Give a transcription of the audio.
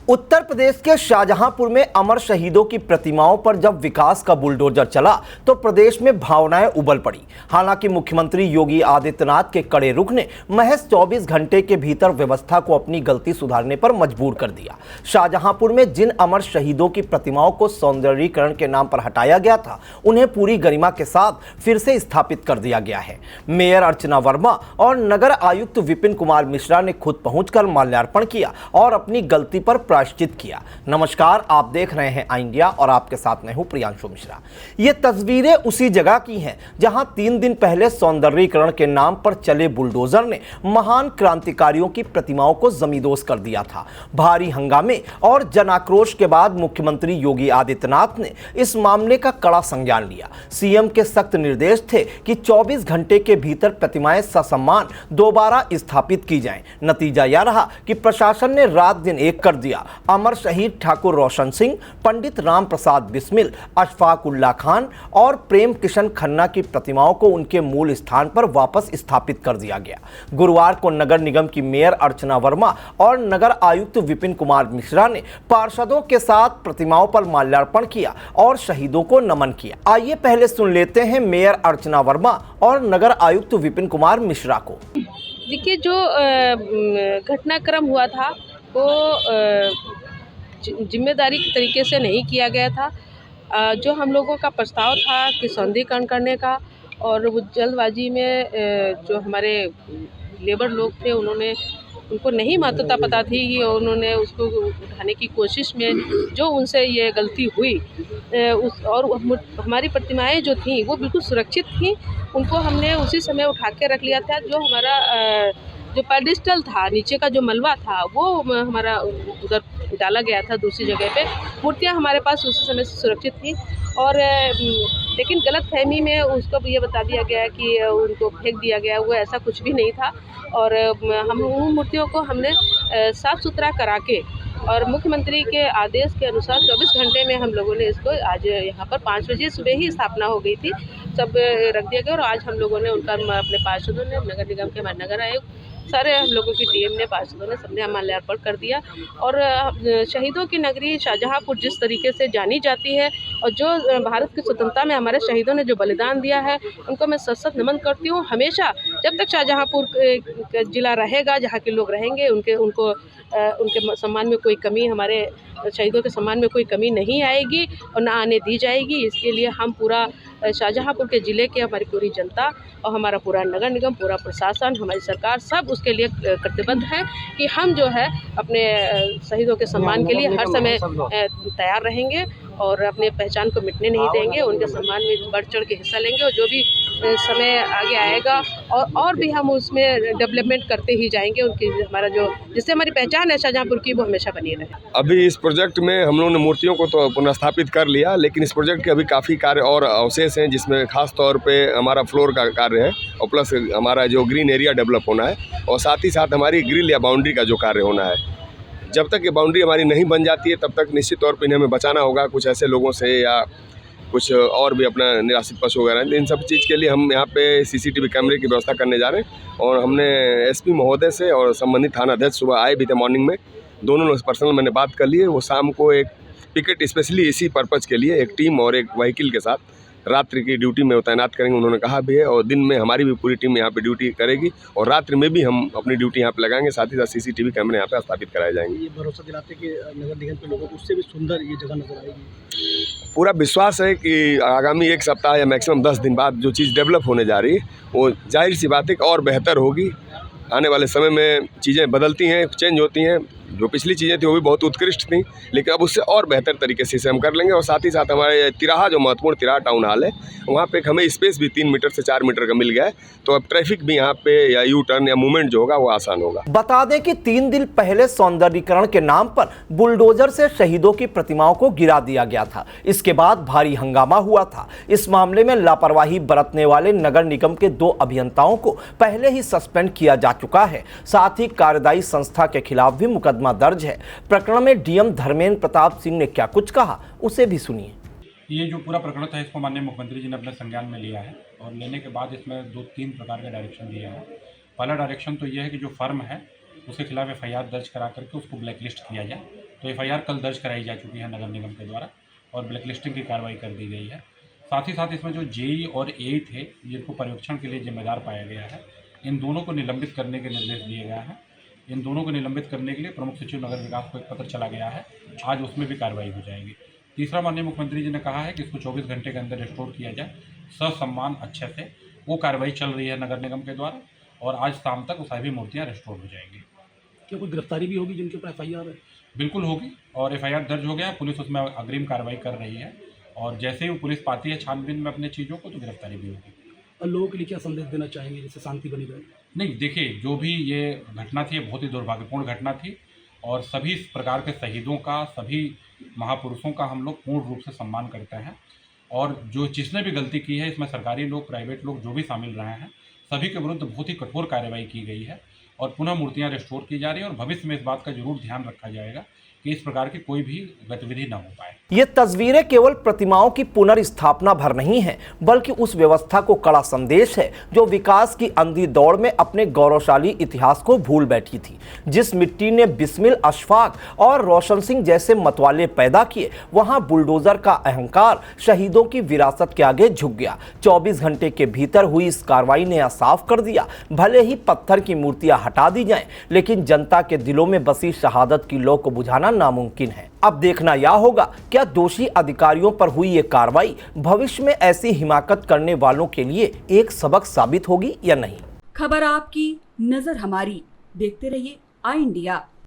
उत्तर प्रदेश के शाहजहांपुर में अमर शहीदों की प्रतिमाओं पर जब विकास का बुलडोजर चला तो प्रदेश में भावनाएं उबल पड़ी। हालांकि मुख्यमंत्री योगी आदित्यनाथ के कड़े रुख ने महज 24 घंटे के भीतर व्यवस्था को अपनी गलती सुधारने पर मजबूर कर दिया। शाहजहांपुर में जिन अमर शहीदों की प्रतिमाओं को सौंदर्यीकरण के नाम पर हटाया गया था, उन्हें पूरी गरिमा के साथ फिर से स्थापित कर दिया गया है। मेयर अर्चना वर्मा और नगर आयुक्त विपिन कुमार मिश्रा ने खुद पहुंचकर माल्यार्पण किया और अपनी गलती पर प्रायश्चित किया। नमस्कार, आप देख रहे हैं आई इंडिया और आपके साथ मैं हूं प्रियांशु मिश्रा। ये तस्वीरें उसी जगह की हैं जहां 3 दिन पहले सौंदर्यीकरण के नाम पर चले बुलडोजर ने महान क्रांतिकारियों की प्रतिमाओं को जमींदोज कर दिया था। भारी हंगामे और जन आक्रोश के बाद मुख्यमंत्री योगी आदित्यनाथ ने इस मामले का कड़ा संज्ञान लिया। सीएम के सख्त निर्देश थे कि 24 घंटे के भीतर प्रतिमाएं ससम्मान दोबारा स्थापित की जाएं। नतीजा यह रहा कि प्रशासन ने रात दिन एक कर दिया। अमर शहीद ठाकुर रोशन सिंह, पंडित राम प्रसाद बिस्मिल, अशफाक उल्लाह खान और प्रेम किशन खन्ना की प्रतिमाओं को उनके मूल स्थान पर वापस स्थापित कर दिया गया। गुरुवार को नगर निगम की मेयर अर्चना वर्मा और नगर आयुक्त विपिन कुमार मिश्रा ने पार्षदों के साथ प्रतिमाओं पर माल्यार्पण किया और शहीदों को नमन किया। आइए पहले सुन लेते हैं मेयर अर्चना वर्मा और नगर आयुक्त विपिन कुमार मिश्रा को। देखिए, जो घटनाक्रम हुआ था वो जिम्मेदारी के तरीके से नहीं किया गया था। जो हम लोगों का प्रस्ताव था कि सौंदर्यीकरण करने का, और वो जल्दबाजी में जो हमारे लेबर लोग थे उनको नहीं महत्वता पता थी कि उन्होंने उसको उठाने की कोशिश में जो उनसे ये गलती हुई, हमारी प्रतिमाएं जो थीं वो बिल्कुल सुरक्षित थीं। उनको हमने उसी समय उठा के रख लिया था। जो हमारा जो पेडिस्टल था, नीचे का जो मलबा था, वो हमारा उधर डाला गया था दूसरी जगह पे। मूर्तियाँ हमारे पास उसी समय से सुरक्षित थी, और लेकिन गलतफहमी में उसको ये बता दिया गया कि उनको फेंक दिया गया। वो ऐसा कुछ भी नहीं था, और हम उन मूर्तियों को हमने साफ़ सुथरा करा के और मुख्यमंत्री के आदेश के अनुसार 24 घंटे में हम लोगों ने इसको आज यहाँ पर 5 बजे सुबह ही स्थापना हो गई थी, सब रख दिया गया। और आज हम लोगों ने अपने पार्षदों ने, नगर निगम के हमारे नगर आयुक्त, सारे हम लोगों की टीम ने, पार्षदों ने, सबने माल्यार्पण कर दिया। और शहीदों की नगरी शाहजहांपुर जिस तरीके से जानी जाती है, और जो भारत की स्वतंत्रता में हमारे शहीदों ने जो बलिदान दिया है, उनको मैं सशक्त नमन करती हूँ। हमेशा जब तक शाहजहांपुर ज़िला रहेगा, जहाँ के लोग रहेंगे, उनके सम्मान में कोई कमी, हमारे शहीदों के सम्मान में कोई कमी नहीं आएगी और ना आने दी जाएगी। इसके लिए हम पूरा शाहजहांपुर के ज़िले के, हमारी पूरी जनता और हमारा पूरा नगर निगम, पूरा प्रशासन, हमारी सरकार, सब उसके लिए प्रतिबद्ध है कि हम जो है अपने शहीदों के सम्मान के लिए हर समय तैयार रहेंगे और अपने पहचान को मिटने नहीं देंगे। उनके सम्मान में बढ़ चढ़ के हिस्सा लेंगे, और जो भी समय आगे आएगा और भी हम उसमें डेवलपमेंट करते ही जाएंगे। उनकी हमारा जो जिससे हमारी पहचान है शाहजहांपुर की, वो हमेशा बनी रहे। अभी इस प्रोजेक्ट में हम लोगों ने मूर्तियों को तो पुनर्स्थापित कर लिया, लेकिन इस प्रोजेक्ट के अभी काफ़ी कार्य और अवशेष हैं, जिसमें खास तौर पे हमारा फ्लोर का कार्य है, और प्लस हमारा जो ग्रीन एरिया डेवलप होना है, और साथ ही साथ हमारी ग्रिल या बाउंड्री का जो कार्य होना है। जब तक ये बाउंड्री हमारी नहीं बन जाती है, तब तक निश्चित तौर पर इन्हें हमें बचाना होगा कुछ ऐसे लोगों से, या कुछ और भी अपना निराश्रित पशु वगैरह। इन सब चीज़ के लिए हम यहाँ पे सीसीटीवी कैमरे की व्यवस्था करने जा रहे हैं, और हमने एसपी महोदय से और संबंधित थाना अध्यक्ष सुबह आए भी थे मॉर्निंग में। दोनों लोग पर्सनल मैंने बात कर ली है। वो शाम को एक पिकेट स्पेशली इसी पर्पज़ के लिए एक टीम और एक व्हीकल के साथ रात्रि की ड्यूटी में तैनात करेंगे, उन्होंने कहा भी है। और दिन में हमारी भी पूरी टीम यहाँ पे ड्यूटी करेगी, और रात्रि में भी हम अपनी ड्यूटी यहाँ पे लगाएंगे। साथ ही साथ सीसीटीवी कैमरे यहाँ पे स्थापित कराए जाएंगे। ये भरोसा दिलाते कि नगर निगम के लोगों को उससे भी सुंदर ये जगह नजर आएगी। पूरा विश्वास है कि आगामी 1 सप्ताह या मैक्सिमम 10 दिन बाद जो चीज़ डेवलप होने जा रही है, वो जाहिर सी बात है कि और बेहतर होगी। आने वाले समय में चीज़ें बदलती हैं, चेंज होती हैं। जो पिछली चीज़ें थी वो भी बहुत उत्कृष्ट थी, लेकिन अब उससे और बेहतर तरीके से इसे हम कर लेंगे। और साथ ही साथ हमारे तिराहा, जो महत्वपूर्ण तिराहा टाउन हॉल है, वहाँ पे हमें स्पेस भी 3 मीटर से 4 मीटर का मिल गया है, तो अब ट्रैफिक भी यहाँ पे या यू टर्न या मूवमेंट जो होगा वो आसान होगा। बता दें कि 3 दिन पहले सौंदर्यीकरण के नाम पर बुलडोजर से शहीदों की प्रतिमाओं को गिरा दिया गया था। इसके बाद भारी हंगामा हुआ था। इस मामले में लापरवाही बरतने वाले नगर निगम के 2 अभियंताओं को पहले ही सस्पेंड किया जा चुका है। साथ ही कार्यदायी संस्था के खिलाफ भी मुकदमा दर्ज है। प्रकरण में डीएम धर्मेंद्र प्रताप सिंह ने क्या कुछ कहा, उसे भी सुनिए। ये जो पूरा प्रकरण था, इसको माननीय मुख्यमंत्री जी ने अपने संज्ञान में लिया है, और लेने के बाद इसमें 2-3 प्रकार के डायरेक्शन दिए हैं। पहला डायरेक्शन तो ये है कि जो फर्म है उसके खिलाफ एफआईआर दर्ज करा करके उसको ब्लैकलिस्ट किया जाए। तो FIR कल दर्ज कराई जा चुकी है नगर निगम के द्वारा और ब्लैकलिस्टिंग की कार्रवाई कर दी गई है। साथ ही साथ इसमें जो JE और AE थे जिनको पर्यवेक्षण के लिए जिम्मेदार पाया गया है, इन दोनों को निलंबित करने के निर्देश दिए गए हैं। इन दोनों को निलंबित करने के लिए प्रमुख सचिव नगर विकास को एक पत्र चला गया है, आज उसमें भी कार्रवाई हो जाएगी। तीसरा, माननीय मुख्यमंत्री जी ने कहा है कि इसको 24 घंटे के अंदर रिस्टोर किया जाए ससम्मान अच्छे से। वो कार्रवाई चल रही है नगर निगम के द्वारा और आज शाम तक वो सभी मूर्तियाँ रिस्टोर हो जाएंगी। क्या कोई गिरफ्तारी भी होगी जिनके ऊपर FIR है? बिल्कुल होगी और FIR दर्ज हो गया, पुलिस उसमें अग्रिम कार्रवाई कर रही है और जैसे ही वो पुलिस पाती है छानबीन में अपने चीज़ों को तो गिरफ्तारी भी होगी। और लोगों के लिए क्या संदेश देना चाहेंगे जिससे शांति बनी रहे? नहीं, देखिए, जो भी ये घटना थी ये बहुत ही दुर्भाग्यपूर्ण घटना थी और सभी इस प्रकार के शहीदों का, सभी महापुरुषों का हम लोग पूर्ण रूप से सम्मान करते हैं और जो जिसने भी गलती की है इसमें सरकारी लोग, प्राइवेट लोग जो भी शामिल रहे हैं, सभी के विरुद्ध बहुत ही कठोर कार्रवाई की गई है और पुनः मूर्तियां रिस्टोर की जा रही है और भविष्य में इस बात का जरूर ध्यान रखा जाएगा कि इस प्रकार की कोई भी गतिविधि न हो पाए। ये तस्वीरें केवल प्रतिमाओं की पुनर्स्थापना भर नहीं है, बल्कि उस व्यवस्था को कड़ा संदेश है जो विकास की अंधी दौड़ में अपने गौरवशाली इतिहास को भूल बैठी थी। जिस मिट्टी ने बिस्मिल, अशफाक और रोशन सिंह जैसे मतवाले पैदा किए, वहां बुलडोजर का अहंकार शहीदों की विरासत के आगे झुक गया। 24 घंटे के भीतर हुई इस कार्रवाई ने यह साफ कर दिया, भले ही पत्थर की मूर्तियां हटा दी जाएं, लेकिन जनता के दिलों में बसी शहादत की लौ को बुझाना नामुमकिन है। अब देखना यह होगा क्या दोषी अधिकारियों पर हुई ये कार्रवाई भविष्य में ऐसी हिमाकत करने वालों के लिए एक सबक साबित होगी या नहीं। खबर आपकी, नजर हमारी। देखते रहिए आई इंडिया।